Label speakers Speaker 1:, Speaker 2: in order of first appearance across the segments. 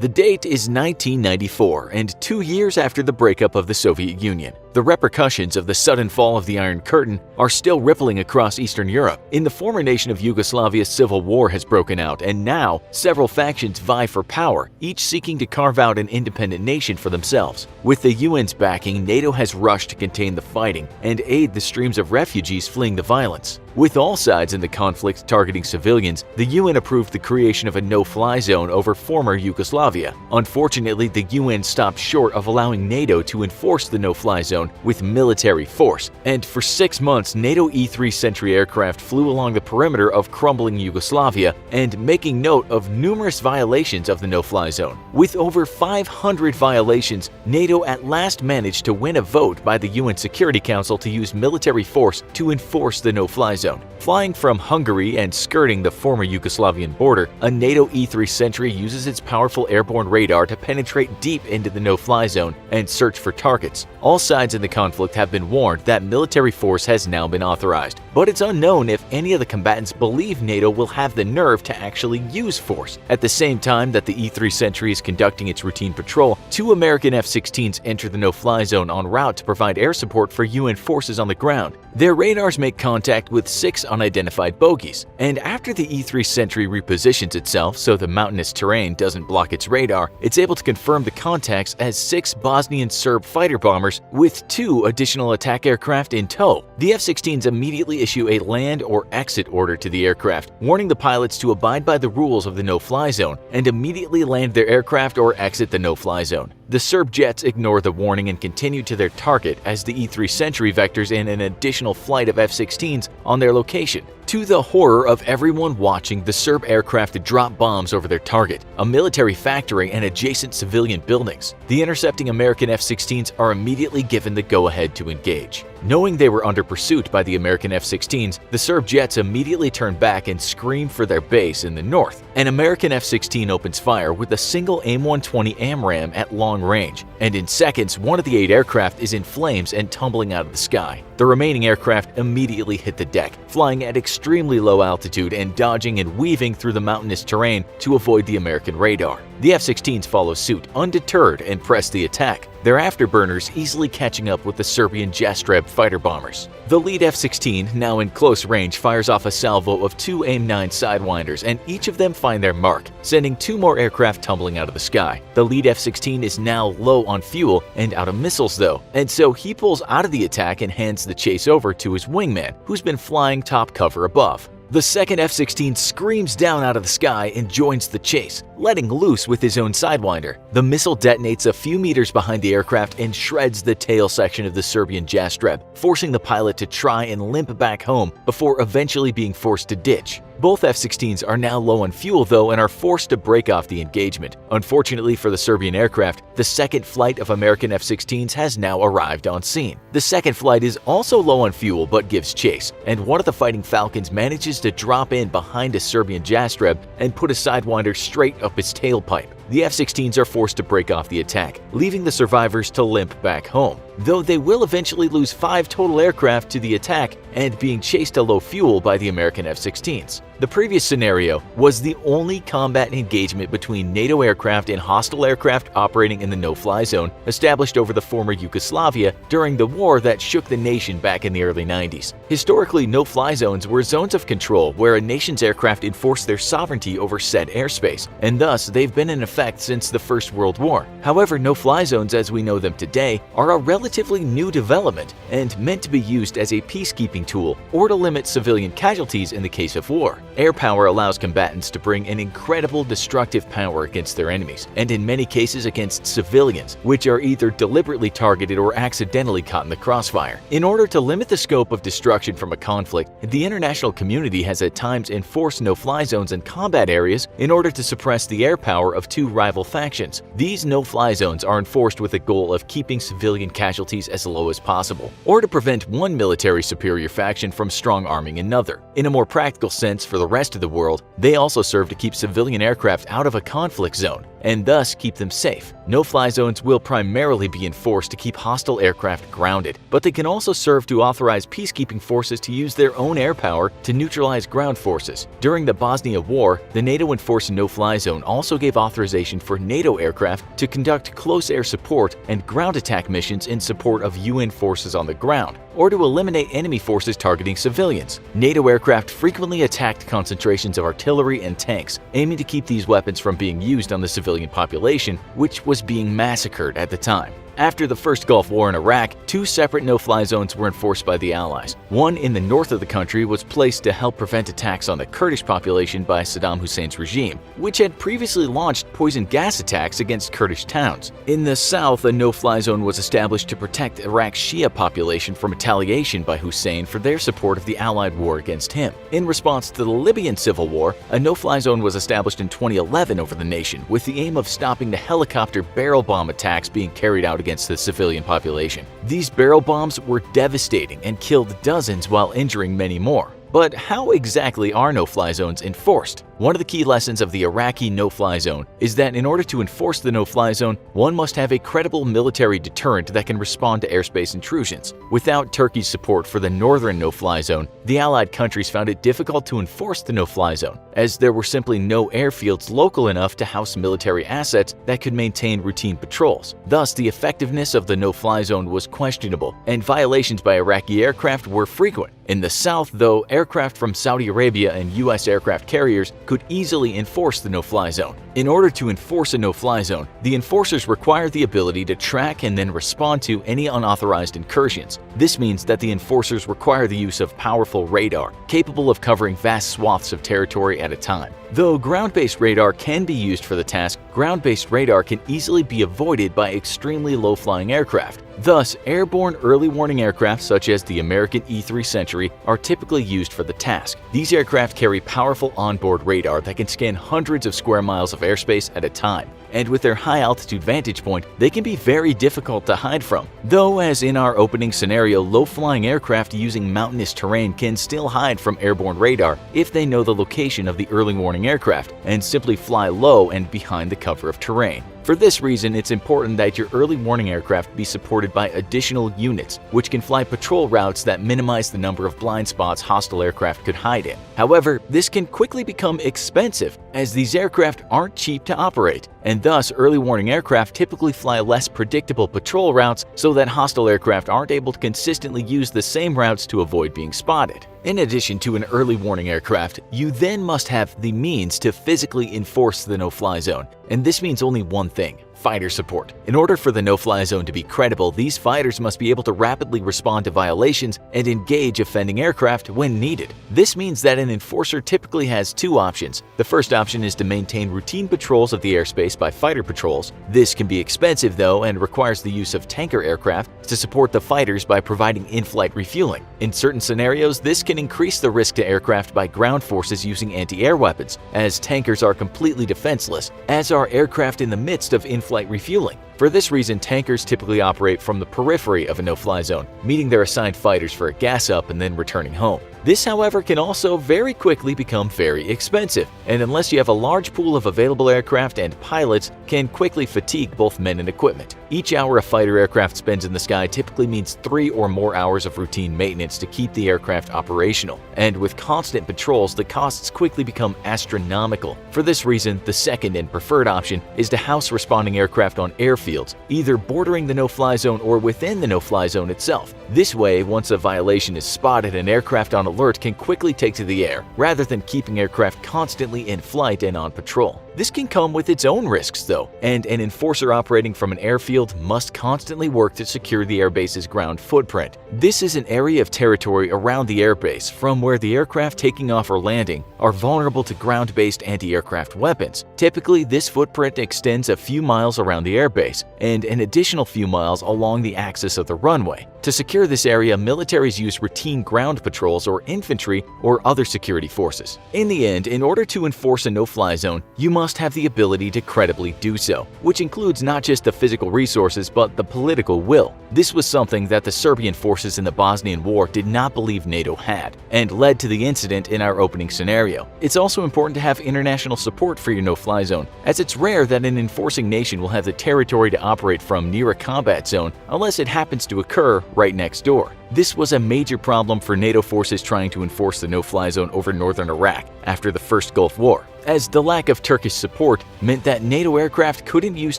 Speaker 1: The date is 1994 and 2 years after the breakup of the Soviet Union. The repercussions of the sudden fall of the Iron Curtain are still rippling across Eastern Europe. In the former nation of Yugoslavia, civil war has broken out, and now several factions vie for power, each seeking to carve out an independent nation for themselves. With the UN's backing, NATO has rushed to contain the fighting and aid the streams of refugees fleeing the violence. With all sides in the conflict targeting civilians, the UN approved the creation of a no-fly zone over former Yugoslavia. Unfortunately, the UN stopped short of allowing NATO to enforce the no-fly zone with military force, and for 6 months NATO E-3 Sentry aircraft flew along the perimeter of crumbling Yugoslavia and making note of numerous violations of the no-fly zone. With over 500 violations, NATO at last managed to win a vote by the UN Security Council to use military force to enforce the no-fly zone. Flying from Hungary and skirting the former Yugoslavian border, a NATO E-3 Sentry uses its powerful airborne radar to penetrate deep into the no-fly zone and search for targets. All sides in the conflict have been warned that military force has now been authorized, but it's unknown if any of the combatants believe NATO will have the nerve to actually use force. At the same time that the E-3 Sentry is conducting its routine patrol, 2 American F-16s enter the no-fly zone en route to provide air support for UN forces on the ground. Their radars make contact with 6 unidentified bogies, and after the E-3 Sentry repositions itself so the mountainous terrain doesn't block its radar, it's able to confirm the contacts as 6 Bosnian Serb fighter bombers with 2 additional attack aircraft in tow. The F-16s immediately issue a land or exit order to the aircraft, warning the pilots to abide by the rules of the no-fly zone and immediately land their aircraft or exit the no-fly zone. The Serb jets ignore the warning and continue to their target as the E-3 Sentry vectors in an additional flight of F-16s on their location. To the horror of everyone watching, the Serb aircraft drop bombs over their target, a military factory and adjacent civilian buildings. The intercepting American F-16s are immediately given the go-ahead to engage. Knowing they were under pursuit by the American F-16s, the Serb jets immediately turn back and scream for their base in the north. An American F-16 opens fire with a single AIM-120 AMRAAM at long range, and in seconds, one of the 8 aircraft is in flames and tumbling out of the sky. The remaining aircraft immediately hit the deck, flying at extremely low altitude and dodging and weaving through the mountainous terrain to avoid the American radar. The F-16s follow suit, undeterred, and press the attack, their afterburners easily catching up with the Serbian Jastreb fighter bombers. The lead F-16, now in close range, fires off a salvo of 2 AIM-9 Sidewinders, and each of them find their mark, sending 2 more aircraft tumbling out of the sky. The lead F-16 is now low on fuel and out of missiles though, and so he pulls out of the attack and hands the chase over to his wingman, who's been flying top cover above. The second F-16 screams down out of the sky and joins the chase, letting loose with his own Sidewinder. The missile detonates a few meters behind the aircraft and shreds the tail section of the Serbian Jastreb, forcing the pilot to try and limp back home before eventually being forced to ditch. Both F-16s are now low on fuel though and are forced to break off the engagement. Unfortunately for the Serbian aircraft, the second flight of American F-16s has now arrived on scene. The second flight is also low on fuel but gives chase, and one of the Fighting Falcons manages to drop in behind a Serbian Jastreb and put a Sidewinder straight up its tailpipe. The F-16s are forced to break off the attack, leaving the survivors to limp back home, though they will eventually lose 5 total aircraft to the attack and being chased to low fuel by the American F-16s. The previous scenario was the only combat engagement between NATO aircraft and hostile aircraft operating in the no-fly zone established over the former Yugoslavia during the war that shook the nation back in the early 90s. Historically, no-fly zones were zones of control where a nation's aircraft enforced their sovereignty over said airspace, and thus they've been in effect since the First World War. However, no-fly zones as we know them today are a relatively new development and meant to be used as a peacekeeping tool or to limit civilian casualties in the case of war. Air power allows combatants to bring an incredible destructive power against their enemies, and in many cases against civilians, which are either deliberately targeted or accidentally caught in the crossfire. In order to limit the scope of destruction from a conflict, the international community has at times enforced no-fly zones in combat areas in order to suppress the air power of 2 rival factions. These no-fly zones are enforced with the goal of keeping civilian casualties as low as possible, or to prevent one military superior faction from strong-arming another. In a more practical sense for the rest of the world, they also serve to keep civilian aircraft out of a conflict zone, and thus keep them safe. No-fly zones will primarily be enforced to keep hostile aircraft grounded, but they can also serve to authorize peacekeeping forces to use their own air power to neutralize ground forces. During the Bosnia War, the NATO-enforced no-fly zone also gave authorization for NATO aircraft to conduct close air support and ground attack missions in support of UN forces on the ground, or to eliminate enemy forces targeting civilians. NATO aircraft frequently attacked concentrations of artillery and tanks, aiming to keep these weapons from being used on the civilian population, which was being massacred at the time. After the first Gulf War in Iraq, two separate no-fly zones were enforced by the Allies. One in the north of the country was placed to help prevent attacks on the Kurdish population by Saddam Hussein's regime, which had previously launched poison gas attacks against Kurdish towns. In the south, a no-fly zone was established to protect Iraq's Shia population from retaliation by Hussein for their support of the Allied war against him. In response to the Libyan civil war, a no-fly zone was established in 2011 over the nation with the aim of stopping the helicopter barrel bomb attacks being carried out against the civilian population. These barrel bombs were devastating and killed dozens while injuring many more. But how exactly are no-fly zones enforced? One of the key lessons of the Iraqi no-fly zone is that in order to enforce the no-fly zone, one must have a credible military deterrent that can respond to airspace intrusions. Without Turkey's support for the northern no-fly zone, the Allied countries found it difficult to enforce the no-fly zone, as there were simply no airfields local enough to house military assets that could maintain routine patrols. Thus, the effectiveness of the no-fly zone was questionable, and violations by Iraqi aircraft were frequent. In the south, though, aircraft from Saudi Arabia and U.S. aircraft carriers could easily enforce the no-fly zone. In order to enforce a no-fly zone, the enforcers require the ability to track and then respond to any unauthorized incursions. This means that the enforcers require the use of powerful radar, capable of covering vast swaths of territory at a time. Though ground-based radar can be used for the task, ground-based radar can easily be avoided by extremely low-flying aircraft. Thus, airborne early warning aircraft such as the American E-3 Century are typically used for the task. These aircraft carry powerful onboard radar that can scan hundreds of square miles of airspace at a time, and with their high-altitude vantage point, they can be very difficult to hide from. Though, as in our opening scenario, low-flying aircraft using mountainous terrain can still hide from airborne radar if they know the location of the early warning aircraft and simply fly low and behind the cover of terrain. For this reason, it's important that your early warning aircraft be supported by additional units, which can fly patrol routes that minimize the number of blind spots hostile aircraft could hide in. However, this can quickly become expensive, as these aircraft aren't cheap to operate, and thus early warning aircraft typically fly less predictable patrol routes so that hostile aircraft aren't able to consistently use the same routes to avoid being spotted. In addition to an early warning aircraft, you then must have the means to physically enforce the no-fly zone, and this means only one thing: fighter support. In order for the no-fly zone to be credible, these fighters must be able to rapidly respond to violations and engage offending aircraft when needed. This means that an enforcer typically has two options. The first option is to maintain routine patrols of the airspace by fighter patrols. This can be expensive though and requires the use of tanker aircraft to support the fighters by providing in-flight refueling. In certain scenarios, this can increase the risk to aircraft by ground forces using anti-air weapons, as tankers are completely defenseless, as are aircraft in the midst of in-flight refueling. For this reason, tankers typically operate from the periphery of a no-fly zone, meeting their assigned fighters for a gas-up and then returning home. This, however, can also very quickly become very expensive, and unless you have a large pool of available aircraft and pilots, can quickly fatigue both men and equipment. Each hour a fighter aircraft spends in the sky typically means 3 or more hours of routine maintenance to keep the aircraft operational, and with constant patrols, the costs quickly become astronomical. For this reason, the second and preferred option is to house responding aircraft on airfields, either bordering the no-fly zone or within the no-fly zone itself. This way, once a violation is spotted, an aircraft on alert can quickly take to the air, rather than keeping aircraft constantly in flight and on patrol. This can come with its own risks though, and an enforcer operating from an airfield must constantly work to secure the airbase's ground footprint. This is an area of territory around the airbase from where the aircraft taking off or landing are vulnerable to ground-based anti-aircraft weapons. Typically, this footprint extends a few miles around the airbase, airspace and an additional few miles along the axis of the runway. To secure this area, militaries use routine ground patrols or infantry or other security forces. In the end, in order to enforce a no-fly zone, you must have the ability to credibly do so, which includes not just the physical resources but the political will. This was something that the Serbian forces in the Bosnian War did not believe NATO had, and led to the incident in our opening scenario. It's also important to have international support for your no-fly zone, as it's rare that an enforcing nation will have the territory to operate from near a combat zone unless it happens to occur right next door. This was a major problem for NATO forces trying to enforce the no-fly zone over northern Iraq after the First Gulf War, as the lack of Turkish support meant that NATO aircraft couldn't use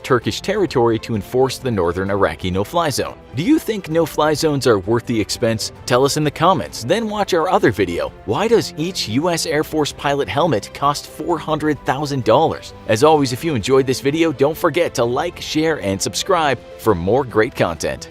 Speaker 1: Turkish territory to enforce the northern Iraqi no-fly zone. Do you think no-fly zones are worth the expense? Tell us in the comments, then watch our other video. Why does each US Air Force pilot helmet cost $400,000? As always, if you enjoyed this video, don't forget to like, share, and subscribe for more great content.